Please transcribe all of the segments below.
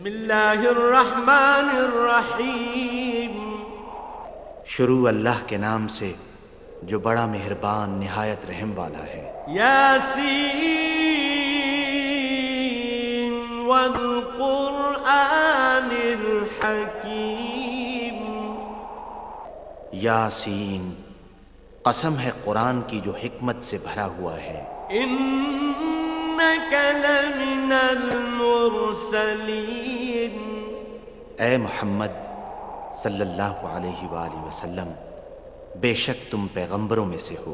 बिस्मिल्लाहिर्रहमानिर्रहीम। शुरू अल्लाह के नाम से जो बड़ा मेहरबान निहायत रहम वाला है। यासीन वल कुरआनिल हकीम। यासीन, कसम है कुरान की जो हिकमत से भरा हुआ है। इन्नका लमिनल मुरसलीन। ए मोहम्मद सल्लल्लाहु अलैहि वसल्लम, बेशक तुम पैगंबरों में से हो।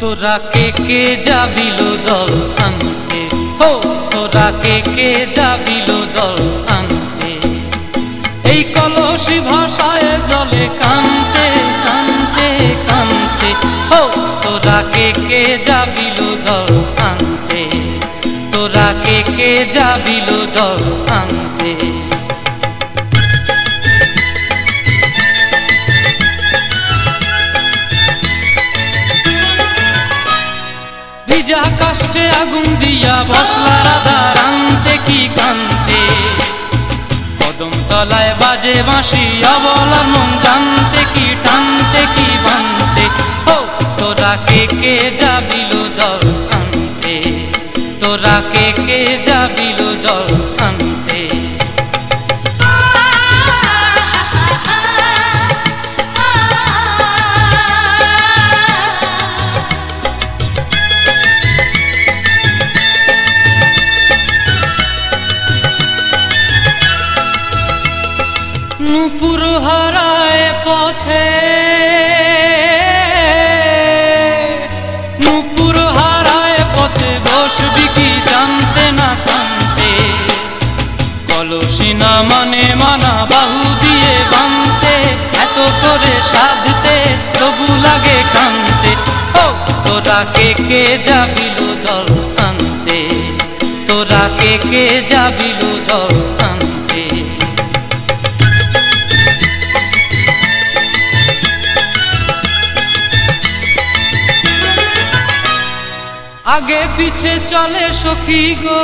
তোরা কে কে যাবিলো জল আনতে, হো তোরা কে কে যাবিল জল আনতে, এই কলসি ভাষায় জলে কানতে কানতে কানতে। হো তোরা কে কে যাবিল জল আনতে, তোরা কে কে যাবিল জল আনতে। ভিজা কাষ্টে আগুন দিয়া বসলা রাধা রানতে কি কানতে, কদম তলায় বাজে বাঁশি অবলার মন জানতে কি টানতে কি বানতে। হো তোরা কে কে যাবিল জল আনতে, তোরা কে কে যাবিল জল আনতে। নূপুর হারায় পথে, নূপুর হারায় পথে বসবি কি জানতে না কানতে, কলসি না মানে মানা বাহু দিয়ে বানতে, এত করে সাধতে তবু লাগে কানতে। ও তোরা কে কে যাবিল জল আনতে, তোরা কে কে যাবিল জল আনতে। আগে পিছে চলে সখী গো,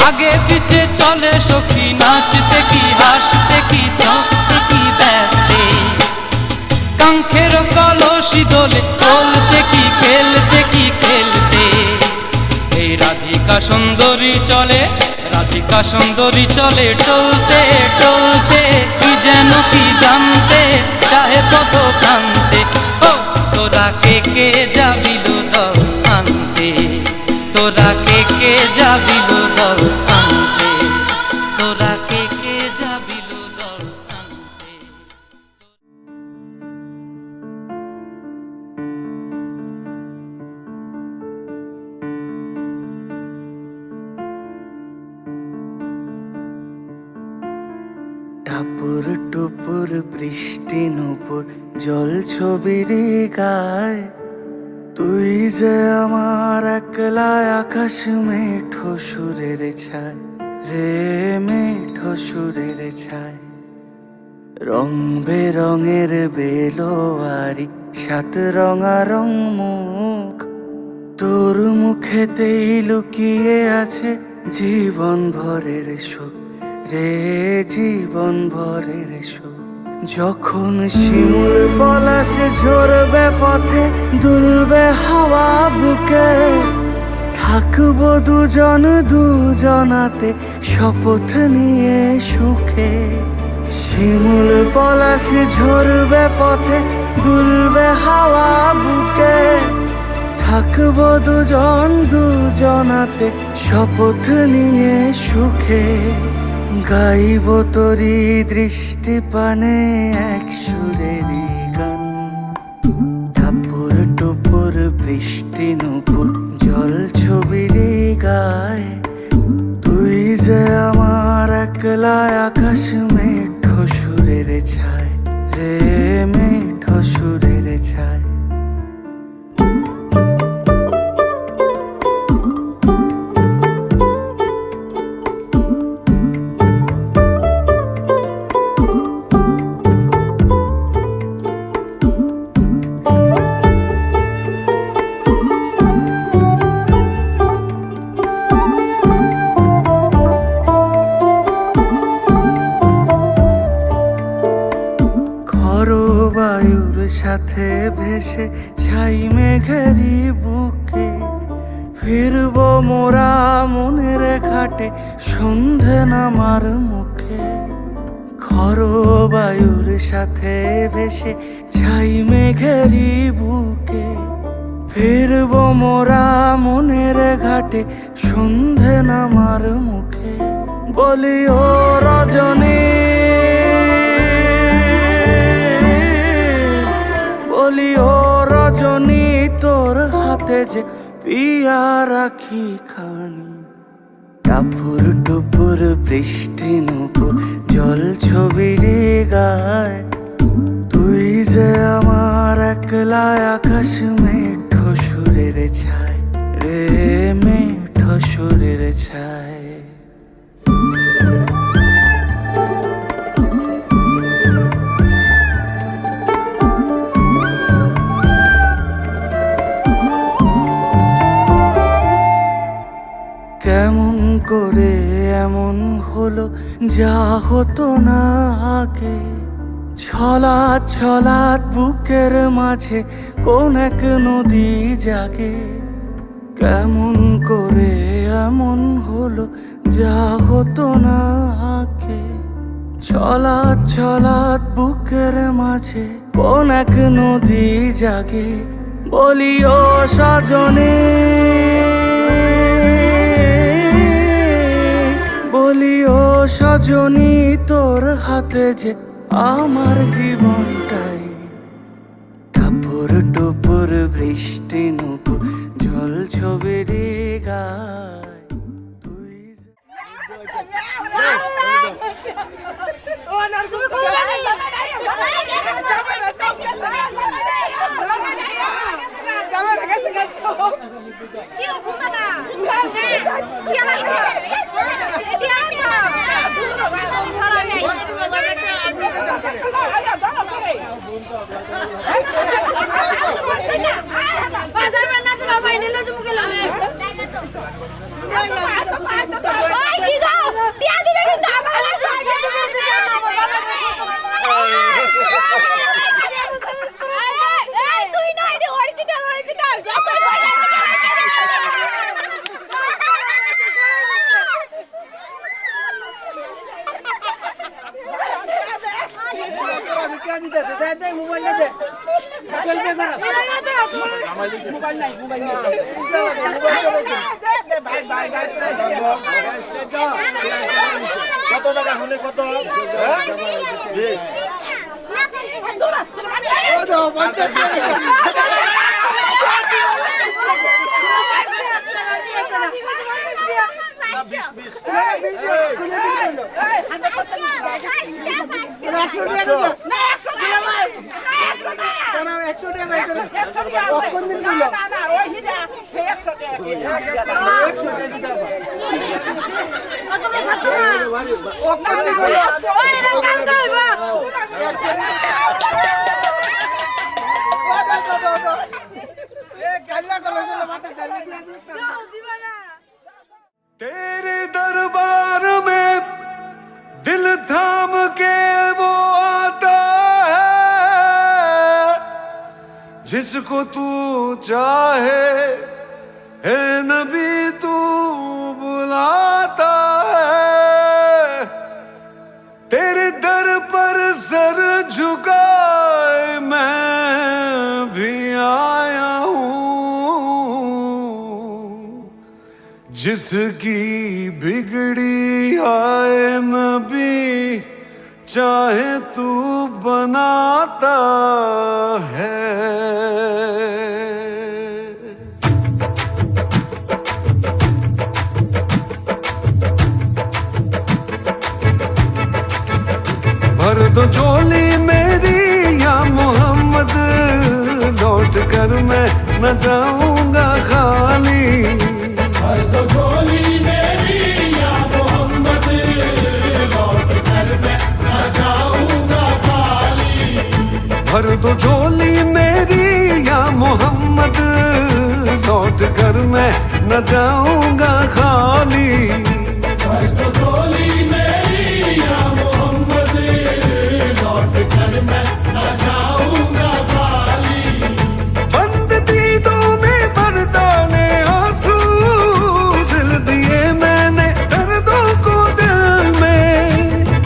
আগে পিছে চলে সখী, নাচতে কি হাসতে কি দোস্তে কি ব্যস্তে, কাঙ্ক্ষের কলসি দোলে বলতে কি খেলতে কি খেলতে। এই রাধিকা সুন্দরী চলে, রাধিকা সুন্দরী চলে টলতে টলতে, কি যেন কি জানতে চাহে পথ কানতে। তোরা কে কে যাবিল জল আনতে, তোরা কে কে যাবিল জল আনতে, তোরা কে কে যাবিল জল আনতে। টাপুর টুপুর বৃষ্টি নূপুর জল ছবির গায়, তুই যে আমার একলা আকাশ মেঠো সুরের ছায় রে, মেঠো সুরের ছায়। রং বেরঙের বেলোয়ারি সাত রঙারং মুখ, তোর মুখেতেই লুকিয়ে আছে জীবন ভরের সুখ রে, জীবন ভরের সুখ। যখন শিমুল পলাশ ঝরবে পথে, দুলবে হাওয়া বুকে, থাকবো দুজন দুজনাতে শপথ নিয়ে সুখে। শিমুল পলাশ ঝরবে পথে, দুলবে হাওয়া বুকে, থাকবো দুজন দুজনাতে শপথ নিয়ে সুখে। গাইব তোরি দৃষ্টি পানে এক সুরেরই গান, টাপুর টুপুর বৃষ্টি নূপুর জল ছবির গায়, তুই যে আমার একলা আকাশ মেঠো সুরের ছায় রে, মেঠো সুরের ছায়। বায়ুর সাথে ভেসে ছাই মেঘেরি বুকে, ফিরবো মোরা মনের ঘাটে সন্ধে নামার মুখে। খর বায়ুর সাথে ভেসে ছাই মেঘেরি বুকে, ফিরবো মোরা মনের ঘাটে সন্ধে নামার মুখে। বলি ও রজনী, বলি ও রজনী, তোর হাতে হাতে যে পিয়া রাখি খানি। টাপুর টুপুর বৃষ্টি নুপুর জল ছবির গায়, তুই যে আমার একলা আকাশ মেঠো সুরের ছায় রে, মেঠো সুরের ছায়। কেমন করে এমন হলো যা হতো না আগে, ছলাৎ ছলাৎ বুকের মাঝে কোন এক নদী জাগে। কেমন করে এমন হলো যা হতো না আগে, ছলাৎ ছলাৎ বুকের মাঝে কোন এক নদী জাগে। বলি ও সজনে, বলি ও সজনী, তোর হাতে যে আমার জীবনটাই। টাপুর টুপুর বৃষ্টি নুপুর জল ছবির গায়, তুই কত টাকা হলে কত? तेरे दरबार में दिल थाम के वो आता है, जिसको तू चाहे है नबी तू बुलाता है। तेरे दर पर सर झुकाए मैं भी आया हूँ, जिसकी बिगड़ी आए नबी चाहे तू बनाता है। भर दो झोली मेरी या मोहम्मद, लौट कर मैं न जाऊंगा खाली। भर दो झोली मेरी या मोहम्मद, लौट कर मैं न जाऊंगा खाली। भर दो झोली मेरी या मोहम्मद, लौट कर मैं न जाऊंगा खाली। भर दो झोली मेरी या मोहम्मद, लौट कर मैं न जाऊंगा खाली। बंद दीदों में बरदाने आंसू सिल दिए मैंने दर्दों को दिल में।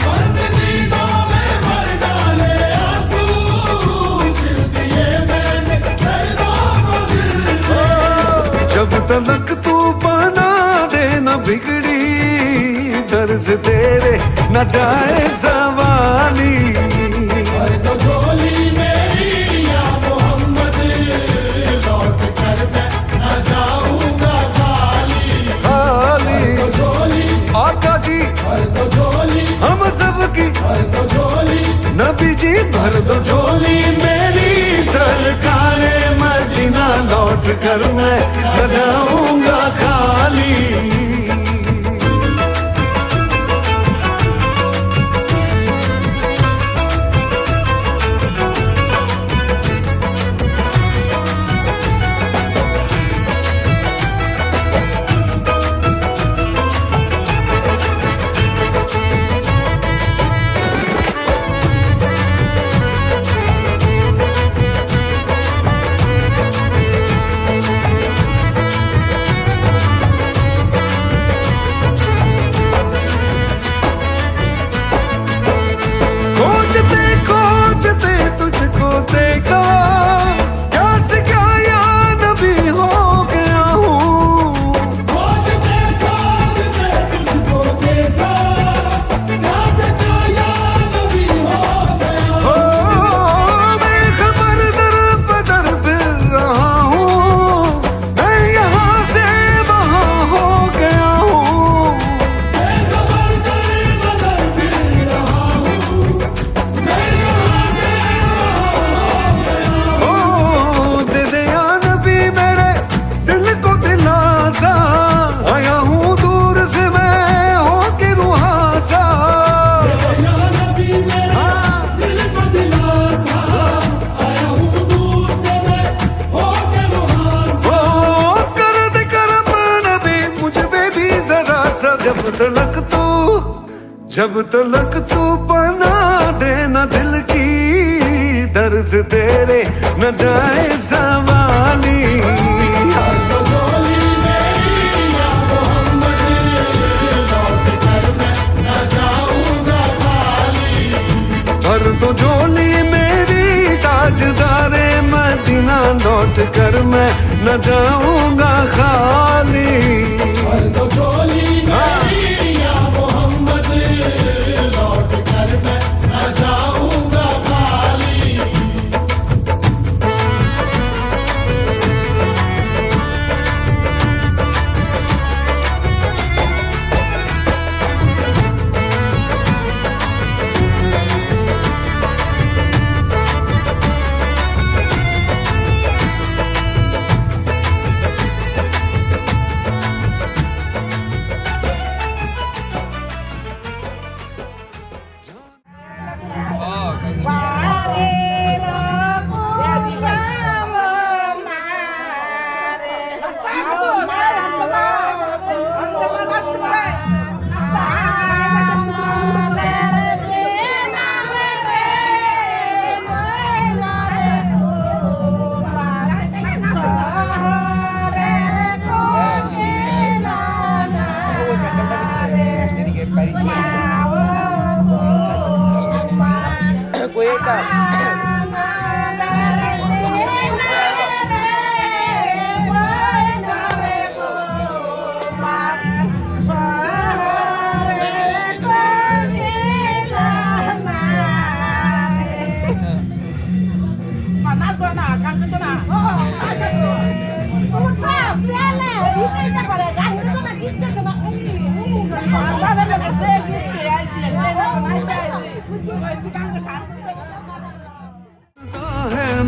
बंद दीदों में बरदाने आंसू सिल दिए मैंने दर्दों को दिल में। जब तलक तू बना दे न बिगड़ी दर्द तेरे न जाए सवाली। भर दो झोली मेरी या मोहम्मद, लौट कर मैं न नबी जी भर दो झोली मेरी, सरकारे मदीना लौट कर मैं न जाऊंगा खाली। तुझको देखा क्या से क्या या नबी हो गया हूँ। खोजते खोजते तुझको देखा क्या से क्या या नबी हो गया हूँ। मैं खबर दर बदर फिर रहा हूँ, मैं यहाँ से वहाँ हो गया हूँ। मैं खबर दर बदर फिर रहा हूँ, मैं जब तलक तू बना देना दिल की दर्द तेरे न जाए ज़वाली। भर दो झोली मेरी, ताजदारे मदीना लौट कर मैं न जाऊंगा खाली। भर दो झोली मेरी या मोहम्मद, लौट कर मैं न जाऊंगा खाली।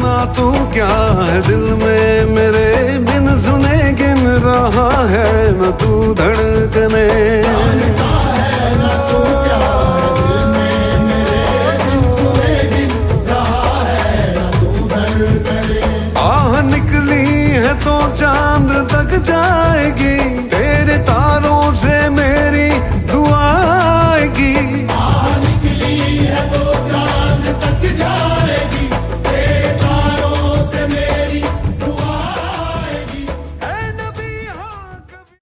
ना तू क्या है दिल में मेरे, बिन सुने गिन रहा है न तू धड़कने। आह निकली है तो चांद तक जाएगी, तेरे तारों से मेरी दुआ आएगी। आह निकली है तो चांद तक जाएगी, तेरे तारों से मेरी दुआ आएगी। ऐ नबी हाँ कभी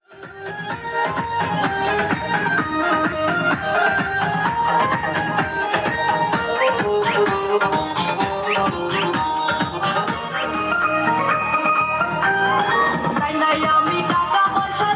Dai, amiga, vamos a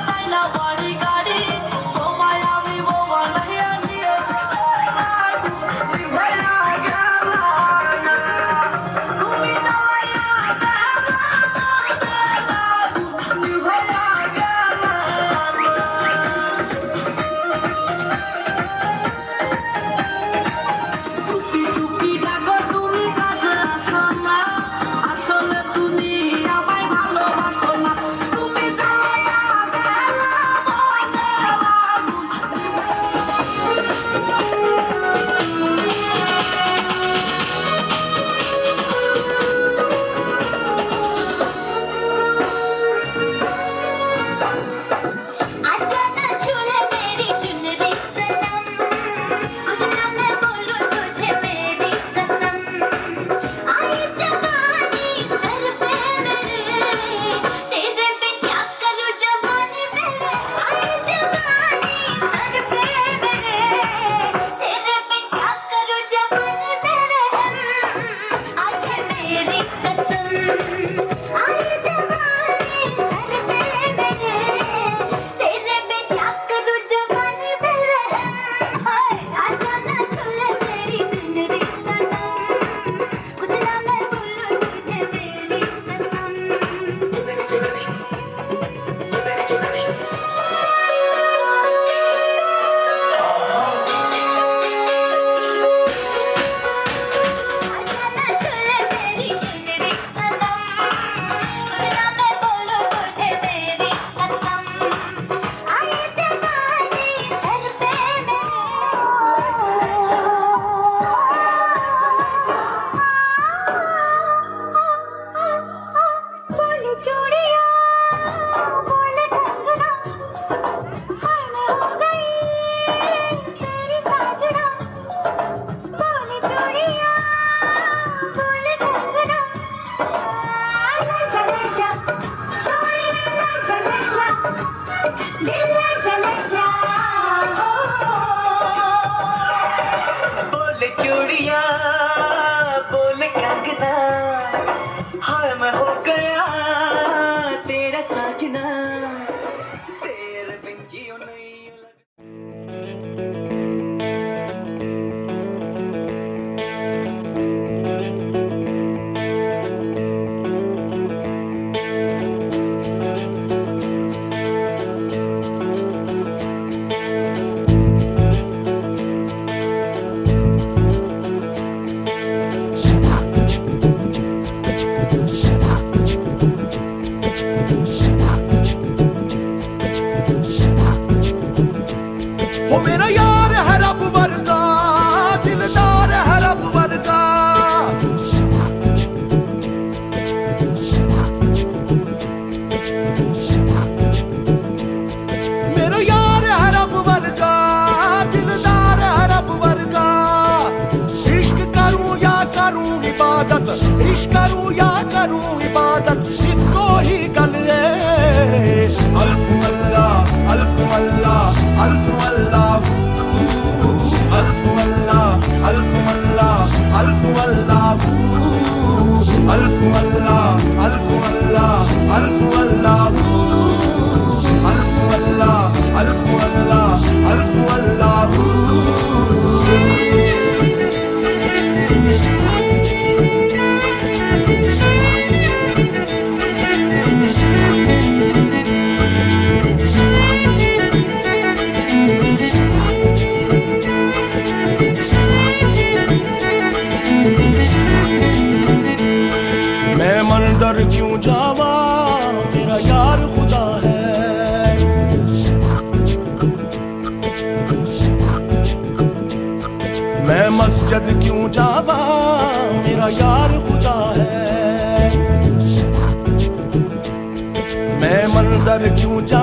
करूं इबादत इको ही गल है अल्फ अल्लाह अल्फ अल्लाह अल्फ अल्लाह अल्फ अल्लाह अल्फ अल्लाह अल्फ अल्लाह अल्फ अल्लाह अल्फ अल्लाह अल्फ अल्लाह अल्फ अल्लाह अल्फ अल्लाह अल्फ अल्लाह मैं मंदिर क्यों जावा मेरा यार खुदा है मैं मस्जिद क्यों जावा मेरा यार खुदा है मैं मंदिर क्यों जा